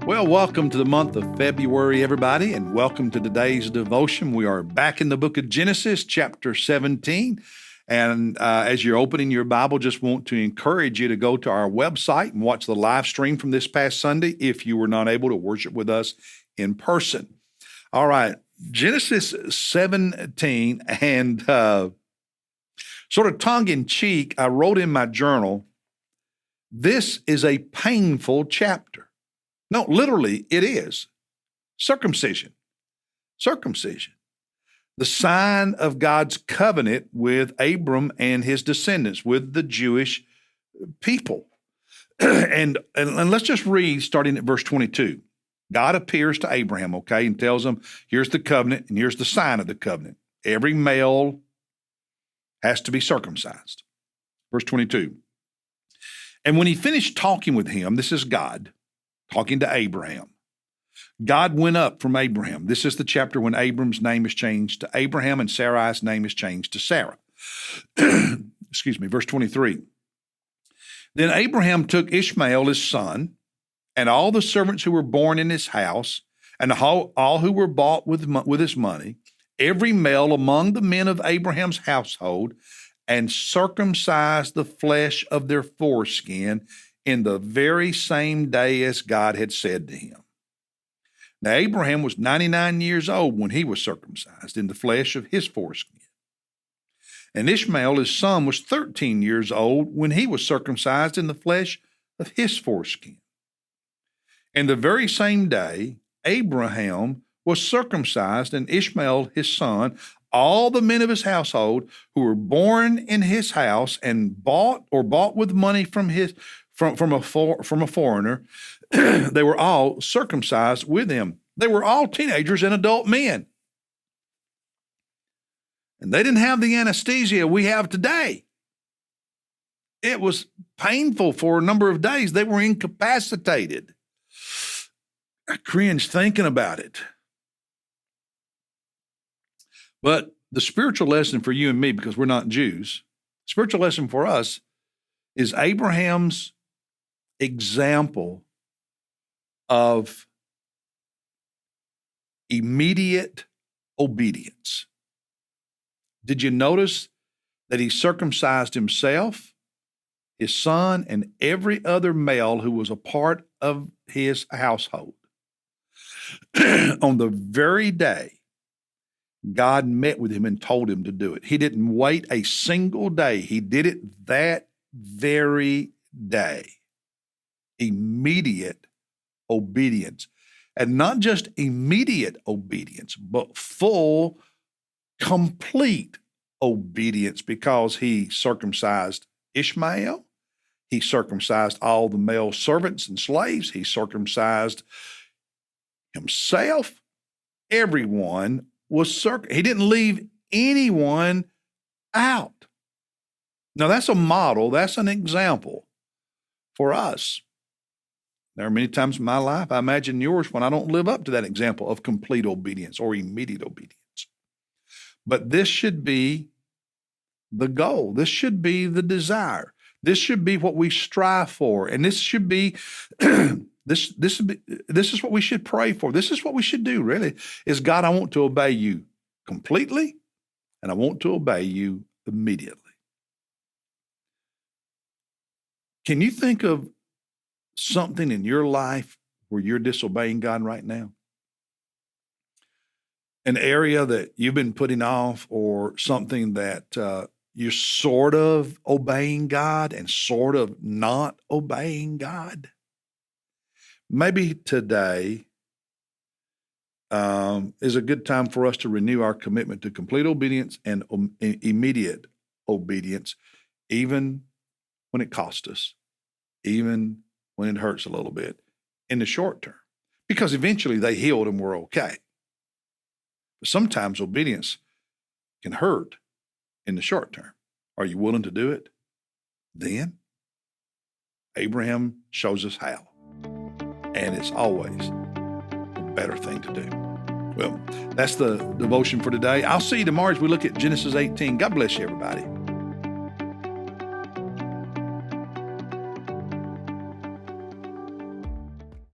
Well, welcome to the month of February, everybody, and welcome to today's devotion. We are back in the book of Genesis, chapter 17. And as you're opening your Bible, just want to encourage you to go to our website and watch the live stream from this past Sunday if you were not able to worship with us in person. All right, Genesis 17, and sort of tongue-in-cheek, I wrote in my journal, this is a painful chapter. No, literally, it is. Circumcision. Circumcision. The sign of God's covenant with Abram and his descendants, with the Jewish people. And let's just read starting at verse 22. God appears to Abraham, okay, and tells him, here's the covenant and here's the sign of the covenant. Every male has to be circumcised. Verse 22. And when he finished talking with him, this is God, talking to Abraham. God went up from Abraham. This is the chapter when Abram's name is changed to Abraham and Sarai's name is changed to Sarah. Excuse me, verse 23. Then Abraham took Ishmael, his son, and all the servants who were born in his house, and all who were bought with his money, every male among the men of Abraham's household, and circumcised the flesh of their foreskin in the very same day as God had said to him. Now, Abraham was 99 years old when he was circumcised in the flesh of his foreskin. And Ishmael, his son, was 13 years old when he was circumcised in the flesh of his foreskin. And the very same day, Abraham was circumcised, and Ishmael, his son, all the men of his household who were born in his house and bought with money from a foreigner, they were all circumcised with him. They were all teenagers and adult men. And they didn't have the anesthesia we have today. It was painful for a number of days. They were incapacitated. I cringe thinking about it. But the spiritual lesson for you and me, because we're not Jews, spiritual lesson for us is Abraham's example of immediate obedience. Did you notice that he circumcised himself, his son, and every other male who was a part of his household? On the very day God met with him and told him to do it. He didn't wait a single day. He did it that very day. Immediate obedience. And not just immediate obedience, but full, complete obedience, because he circumcised Ishmael. He circumcised all the male servants and slaves. He circumcised himself. Everyone was circumcised. He didn't leave anyone out. Now, that's a model. That's an example for us. There are many times in my life, I imagine yours, when I don't live up to that example of complete obedience or immediate obedience. But this should be the goal. This should be the desire. This should be what we strive for. And this should be, this is what we should pray for. This is what we should do, really, is God, I want to obey you completely, and I want to obey you immediately. Can you think of something in your life where you're disobeying God right now? An area that you've been putting off, or something that you're sort of obeying God and sort of not obeying God? Maybe today is a good time for us to renew our commitment to complete obedience and immediate obedience, even when it costs us, even when it hurts a little bit in the short term, because eventually they healed and we're okay. But sometimes obedience can hurt in the short term. Are you willing to do it? Then Abraham shows us how, and it's always a better thing to do. Well, that's the devotion for today. I'll see you tomorrow as we look at Genesis 18. God bless you, everybody.